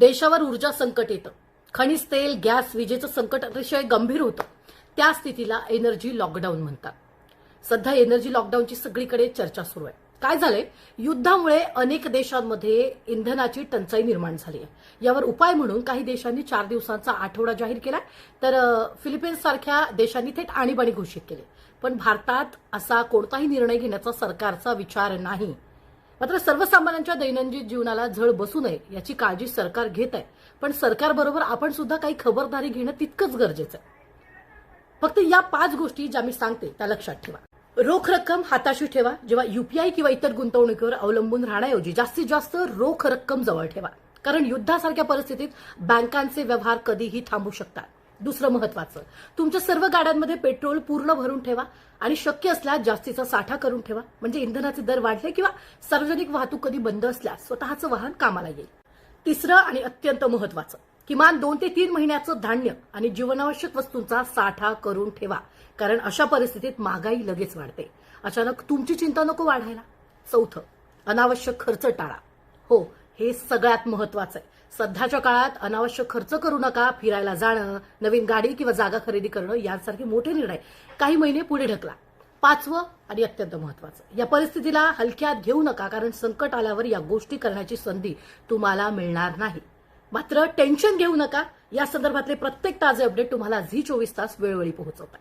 देशावर ऊर्जा संकट येतं. खनिज तेल, गॅस, विजेचं संकट अतिशय गंभीर होतं. त्या स्थितीला एनर्जी लॉकडाऊन म्हणतात. सध्या एनर्जी लॉकडाऊनची सगळीकडे चर्चा सुरू आहे. काय झालंय? युद्धामुळे अनेक देशांमध्ये इंधनाची टंचाई निर्माण झाली आहे. यावर उपाय म्हणून काही देशांनी 4 दिवसांचा आठवडा जाहीर केलाय, तर फिलिपाईन्स सारख्या देशांनी थेट आणीबाणी घोषित केली. पण भारतात असा कोणताही निर्णय घेण्याचा सरकारचा विचार नाही. मात्र सर्वसामान्यांच्या दैनंदिन जीवनाला झळ बसू नये याची काळजी सरकार घेत आहे. पण सरकारबरोबर आपण सुद्धा काही खबरदारी घेणं तितकंच गरजेचं आहे. फक्त या 5 गोष्टी ज्या मी सांगते त्या लक्षात ठेवा. रोख रक्कम हाताशी ठेवा. जेव्हा यूपीआय किंवा इतर गुंतवणुकीवर अवलंबून राहण्याऐवजी जास्तीत जास्त रोख रक्कम जवळ ठेवा. कारण युद्धासारख्या परिस्थितीत बँकांचे व्यवहार कधीही थांबू शकतात. दुसरं महत्वाचं, तुमच्या सर्व गाड्यांमध्ये पेट्रोल पूर्ण भरून ठेवा आणि शक्य असल्यास जास्तीचा साठा करून ठेवा. म्हणजे इंधनाचे दर वाढले किंवा सार्वजनिक वाहतूक कधी बंद असल्यास स्वतःचं वाहन कामाला येईल. तिसरं आणि अत्यंत महत्वाचं, किमान 2 ते 3 महिन्याचं धान्य आणि जीवनावश्यक वस्तूंचा साठा करून ठेवा. कारण अशा परिस्थितीत महागाई लगेच वाढते. अचानक तुमची चिंता नको वाढायला. चौथं, अनावश्यक खर्च टाळा. हो, हे सगळ्यात महत्वाचं आहे. सध्याच्या काळात अनावश्यक खर्च करू नका. फिरायला जाणं, नवीन गाडी किंवा जागा खरेदी करणं यासारखे मोठे निर्णय काही महिने पुढे ढकला. 5वं आणि अत्यंत महत्वाचं, या परिस्थितीला हलक्यात घेऊ नका. कारण संकट आल्यावर या गोष्टी करण्याची संधी तुम्हाला मिळणार नाही. मात्र टेन्शन घेऊ नका. या संदर्भातले प्रत्येक ताजे अपडेट तुम्हाला झी 24 तास वेळोवेळी पोहोचवतात.